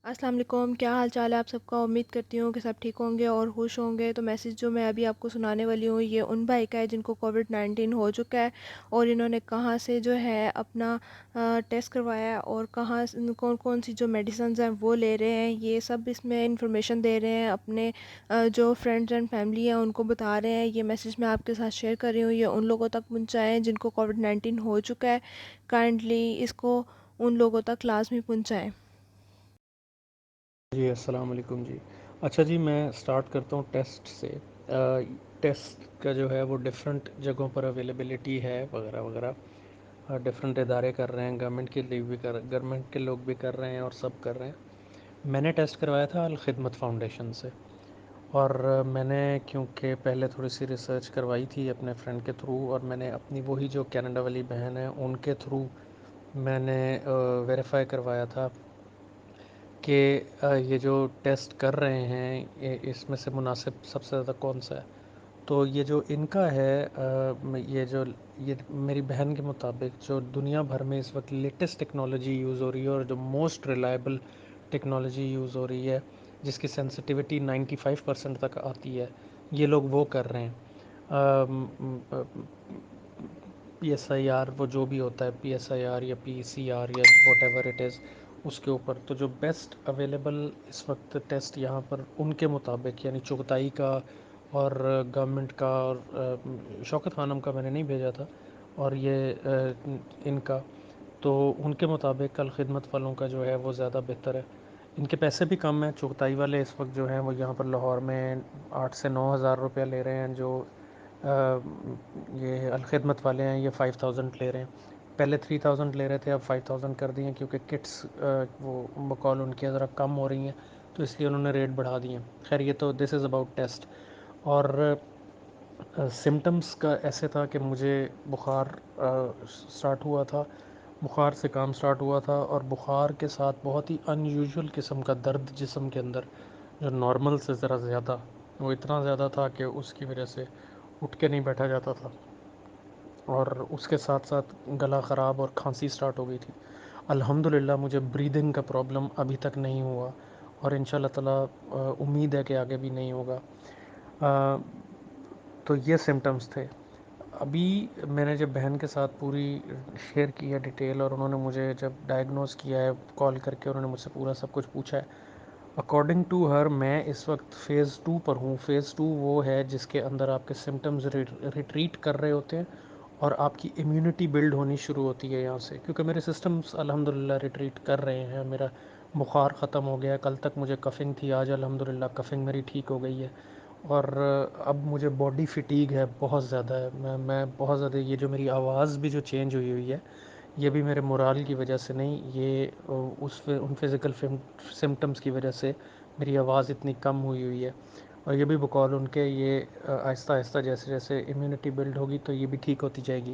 السلام علیکم، کیا حال چال ہے آپ سب کا؟ امید کرتی ہوں کہ سب ٹھیک ہوں گے اور خوش ہوں گے۔ تو میسج جو میں ابھی آپ کو سنانے والی ہوں یہ ان بھائی کا ہے جن کو کووڈ-19 ہو چکا ہے، اور انہوں نے کہاں سے جو ہے اپنا ٹیسٹ کروایا ہے اور کہاں کون کون سی جو میڈیسنز ہیں وہ لے رہے ہیں، یہ سب اس میں انفارمیشن دے رہے ہیں۔ اپنے جو فرینڈز اینڈ فیملی ہیں ان کو بتا رہے ہیں۔ یہ میسج میں آپ کے ساتھ شیئر کر رہی ہوں، یہ ان لوگوں تک پہنچائیں جن کو کووڈ-19 ہو چکا ہے۔ کائنڈلی اس کو ان لوگوں تک لازمی پہنچائیں۔ جی السلام علیکم جی۔ اچھا جی، میں سٹارٹ کرتا ہوں ٹیسٹ سے۔ ٹیسٹ کا جو ہے وہ ڈفرینٹ جگہوں پر اویلیبلٹی ہے وغیرہ وغیرہ، ڈفرینٹ ادارے کر رہے ہیں، گورنمنٹ کے لوگ بھی کر رہے ہیں اور سب کر رہے ہیں۔ میں نے ٹیسٹ کروایا تھا الخدمت فاؤنڈیشن سے، اور میں نے کیونکہ پہلے تھوڑی سی ریسرچ کروائی تھی اپنے فرینڈ کے تھرو، اور میں نے اپنی وہی جو کینیڈا والی بہن ہے ان کے تھرو میں نے ویریفائی کروایا تھا کہ یہ جو ٹیسٹ کر رہے ہیں اس میں سے مناسب سب سے زیادہ کون سا ہے۔ تو یہ جو ان کا ہے، یہ میری بہن کے مطابق جو دنیا بھر میں اس وقت لیٹسٹ ٹیکنالوجی یوز ہو رہی ہے اور جو موسٹ ریلائبل ٹیکنالوجی یوز ہو رہی ہے، جس کی سینسٹیوٹی 95% تک آتی ہے، یہ لوگ وہ کر رہے ہیں۔ پی ایس آئی آر، وہ جو بھی ہوتا ہے، پی ایس آئی آر یا پی سی آر یا واٹ ایور اٹ از، اس کے اوپر تو جو بیسٹ اویلیبل اس وقت ٹیسٹ یہاں پر ان کے مطابق، یعنی چغتائی کا اور گورنمنٹ کا اور شوکت خانم کا میں نے نہیں بھیجا تھا، اور یہ ان کا، تو ان کے مطابق الخدمت والوں کا جو ہے وہ زیادہ بہتر ہے۔ ان کے پیسے بھی کم ہیں۔ چغتائی والے اس وقت جو ہیں وہ یہاں پر لاہور میں 8 سے 9 ہزار روپیہ لے رہے ہیں، جو یہ الخدمت والے ہیں یہ 5000 لے رہے ہیں۔ پہلے 3000 لے رہے تھے، اب 5000 کر دیے کیونکہ کٹس وہ بقول ان کی ذرا کم ہو رہی ہیں، تو اس لیے انہوں نے ریٹ بڑھا دیے ہیں۔ خیر یہ تو دس از اباؤٹ ٹیسٹ۔ اور سمٹمز کا ایسے تھا کہ مجھے بخار سٹارٹ ہوا تھا، بخار سے کام سٹارٹ ہوا تھا، اور بخار کے ساتھ بہت ہی ان یوزول قسم کا درد جسم کے اندر، جو نارمل سے ذرا زیادہ، وہ اتنا زیادہ تھا کہ اس کی وجہ سے اٹھ کے نہیں بیٹھا جاتا تھا، اور اس کے ساتھ ساتھ گلا خراب اور کھانسی سٹارٹ ہو گئی تھی۔ الحمدللہ مجھے بریدنگ کا پرابلم ابھی تک نہیں ہوا، اور ان شاء اللہ تعالیٰ امید ہے کہ آگے بھی نہیں ہوگا۔ تو یہ سمٹمز تھے۔ ابھی میں نے جب بہن کے ساتھ پوری شیئر کی ہے ڈیٹیل، اور انہوں نے مجھے جب ڈائگنوز کیا ہے کال کر کے، انہوں نے مجھ سے پورا سب کچھ پوچھا ہے، اکارڈنگ ٹو ہر میں اس وقت فیز 2 پر ہوں۔ فیز 2 وہ ہے جس کے اندر آپ کے سمٹمز ریٹریٹ کر رہے ہوتے ہیں، اور آپ کی امیونٹی بلڈ ہونی شروع ہوتی ہے یہاں سے، کیونکہ میرے سسٹمز الحمدللہ ریٹریٹ کر رہے ہیں۔ میرا بخار ختم ہو گیا، کل تک مجھے کفنگ تھی، آج الحمدللہ کفنگ میری ٹھیک ہو گئی ہے، اور اب مجھے باڈی فٹیگ ہے بہت زیادہ ہے۔ میں بہت زیادہ، یہ جو میری آواز بھی جو چینج ہوئی ہے، یہ بھی میرے مورال کی وجہ سے نہیں، یہ ان فزیکل سمٹمز کی وجہ سے میری آواز اتنی کم ہوئی ہے، اور یہ بھی بقول ان کے، یہ آہستہ آہستہ جیسے جیسے امیونٹی بلڈ ہوگی تو یہ بھی ٹھیک ہوتی جائے گی۔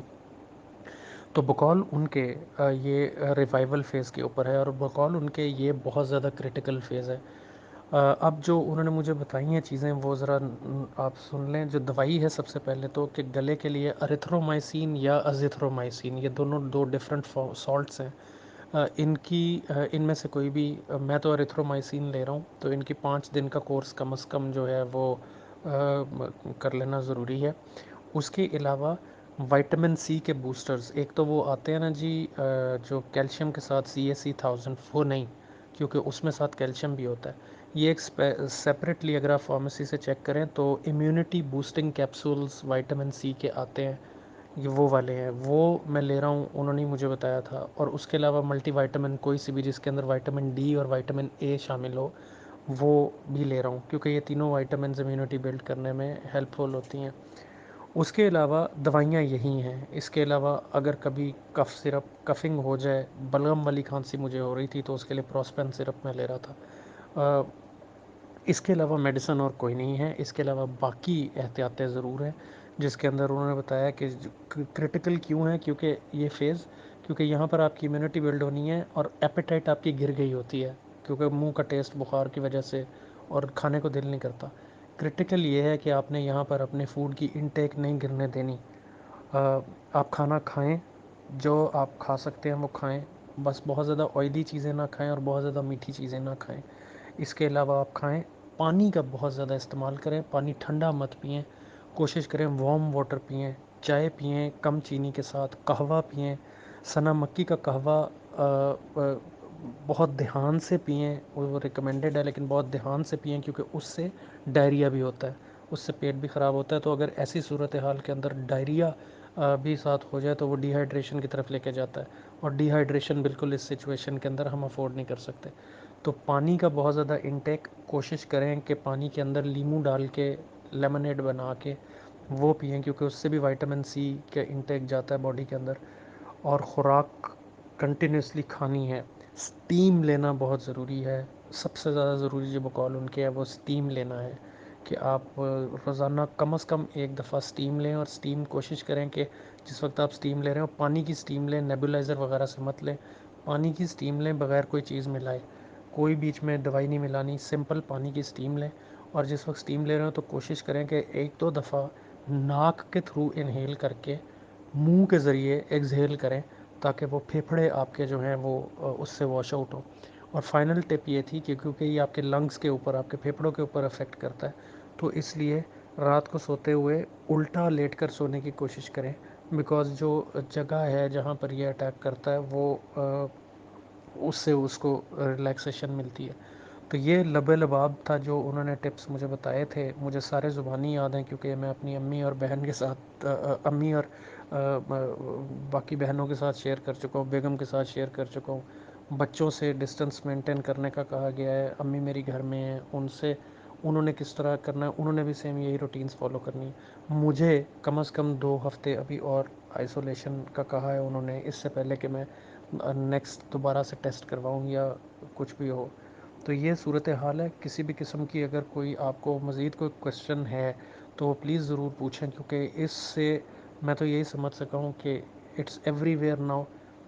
تو بقول ان کے یہ ریوائول فیز کے اوپر ہے، اور بقول ان کے یہ بہت زیادہ کریٹیکل فیز ہے۔ اب جو انہوں نے مجھے بتائی ہیں چیزیں وہ ذرا آپ سن لیں۔ جو دوائی ہے سب سے پہلے تو، کہ گلے کے لیے اریتھرومائسین یا ازیتھرومائسین، یہ دونوں دو ڈفرینٹ سالٹس ہیں۔ ان میں سے کوئی بھی، میں تو اریتھرومائسین لے رہا ہوں، تو ان کی 5 دن کا کورس کم از کم جو ہے وہ کر لینا ضروری ہے۔ اس کے علاوہ وائٹامن سی کے بوسٹرز، ایک تو وہ آتے ہیں نا جی جو کیلشیم کے ساتھ CAC 1000، وہ نہیں، کیونکہ اس میں ساتھ کیلشیم بھی ہوتا ہے۔ یہ ایک سیپریٹلی اگر آپ فارمیسی سے چیک کریں تو immunity boosting capsules vitamin C کے آتے ہیں، یہ وہ والے ہیں، وہ میں لے رہا ہوں، انہوں نے مجھے بتایا تھا۔ اور اس کے علاوہ ملٹی وائٹامن کوئی سی بھی جس کے اندر وائٹامن ڈی اور وائٹامن اے شامل ہو، وہ بھی لے رہا ہوں، کیونکہ یہ تینوں وائٹامنز امیونٹی بلڈ کرنے میں ہیلپ فل ہوتی ہیں۔ اس کے علاوہ دوائیاں یہی ہیں۔ اس کے علاوہ اگر کبھی کف سرپ، کفنگ ہو جائے، بلغم والی کھانسی مجھے ہو رہی تھی تو اس کے لیے پروسپین سرپ میں لے رہا تھا۔ اس کے علاوہ میڈیسن اور کوئی نہیں ہے۔ اس کے علاوہ باقی احتیاطیں ضرور ہیں، جس کے اندر انہوں نے بتایا کہ کرٹیکل کیوں ہے، کیونکہ یہ فیز، کیونکہ یہاں پر آپ کی امیونٹی بلڈ ہونی ہے، اور ایپیٹائٹ آپ کی گر گئی ہوتی ہے، کیونکہ منہ کا ٹیسٹ بخار کی وجہ سے، اور کھانے کو دل نہیں کرتا۔ کرٹیکل یہ ہے کہ آپ نے یہاں پر اپنے فوڈ کی انٹیک نہیں گرنے دینی۔ آپ کھانا کھائیں، جو آپ کھا سکتے ہیں وہ کھائیں، بس بہت زیادہ آئلی چیزیں نہ کھائیں اور بہت زیادہ میٹھی چیزیں نہ کھائیں. اس کے علاوہ آپ کھائیں پانی کا بہت زیادہ استعمال کریں. پانی ٹھنڈا مت پئیں, کوشش کریں وارم واٹر پئیں, چائے پئیں کم چینی کے ساتھ, قہوہ پئیں. ثنا مکی کا قہوہ بہت دھیان سے پئیں, وہ ریکمینڈیڈ ہے لیکن بہت دھیان سے پئیں کیونکہ اس سے ڈائریا بھی ہوتا ہے, اس سے پیٹ بھی خراب ہوتا ہے. تو اگر ایسی صورتحال کے اندر ڈائریا بھی ساتھ ہو جائے تو وہ ڈی ہائیڈریشن کی طرف لے کے جاتا ہے, اور ڈی ہائیڈریشن بالکل اس سچویشن کے اندر ہم افورڈ نہیں کر سکتے. تو پانی کا بہت زیادہ انٹیک کوشش کریں کہ پانی کے اندر لیموں ڈال کے لیمنیڈ بنا کے وہ پئیں, کیونکہ اس سے بھی وائٹامن سی کا انٹیک جاتا ہے باڈی کے اندر. اور خوراک کنٹینیوسلی کھانی ہے. اسٹیم لینا بہت ضروری ہے. سب سے زیادہ ضروری جو بقول ان کے ہے وہ اسٹیم لینا ہے, کہ آپ روزانہ کم از کم ایک دفعہ اسٹیم لیں. اور اسٹیم کوشش کریں کہ جس وقت آپ اسٹیم لے رہے ہو پانی کی اسٹیم لیں, نیبولائزر وغیرہ سے مت لیں. پانی کی اسٹیم لیں بغیر کوئی چیز ملائے, کوئی بیچ میں دوائی نہیں ملانی, سمپل پانی کی اسٹیم لیں. اور جس وقت اسٹیم لے رہے ہو تو کوشش کریں کہ ایک دو دفعہ ناک کے تھرو انہیل کر کے منہ کے ذریعے ایکزہیل کریں, تاکہ وہ پھیپھڑے آپ کے جو ہیں وہ اس سے واش آؤٹ ہوں. اور فائنل ٹپ یہ تھی کہ کیونکہ یہ آپ کے لنگس کے اوپر, آپ کے پھیپھڑوں کے اوپر افیکٹ کرتا ہے, تو اس لیے رات کو سوتے ہوئے الٹا لیٹ کر سونے کی کوشش کریں. بیکاز جو جگہ ہے جہاں پر یہ اٹیک کرتا ہے وہ اس سے اس کو ریلیکسیشن ملتی ہے. تو یہ لب لباب تھا جو انہوں نے ٹپس مجھے بتائے تھے. مجھے سارے زبانی یاد ہیں کیونکہ میں اپنی امی اور بہن کے ساتھ امی اور باقی بہنوں کے ساتھ شیئر کر چکا ہوں, بیگم کے ساتھ شیئر کر چکا ہوں. بچوں سے ڈسٹنس مینٹین کرنے کا کہا گیا ہے, امی میری گھر میں ہیں ان سے انہوں نے کس طرح کرنا ہے, انہوں نے بھی سیم یہی روٹینز فالو کرنی ہے. مجھے کم از کم 2 ہفتے ابھی اور آئسولیشن کا کہا ہے انہوں نے, اس سے پہلے کہ میں نیکسٹ دوبارہ سے ٹیسٹ کرواؤں یا کچھ بھی ہو. تو یہ صورتحال ہے. کسی بھی قسم کی اگر کوئی آپ کو مزید کوئی کویشچن ہے تو پلیز ضرور پوچھیں, کیونکہ اس سے میں تو یہی سمجھ سکا ہوں کہ اٹس ایوری ویئر ناؤ.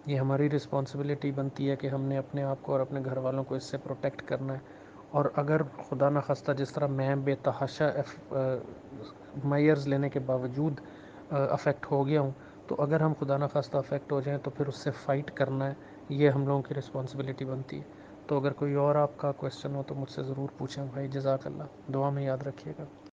یہ ہماری رسپانسبلٹی بنتی ہے کہ ہم نے اپنے آپ کو اور اپنے گھر والوں کو اس سے پروٹیکٹ کرنا ہے. اور اگر خدا نخواستہ جس طرح میں بے تحاشا میئرز لینے کے باوجود افیکٹ ہو گیا ہوں, تو اگر ہم خدا نخواستہ افیکٹ ہو جائیں تو پھر اس سے فائٹ کرنا ہے, یہ ہم لوگوں کی رسپانسبلٹی بنتی ہے. تو اگر کوئی اور آپ کا کویشچن ہو تو مجھ سے ضرور پوچھیں بھائی. جزاک اللہ, دعا میں یاد رکھیے گا.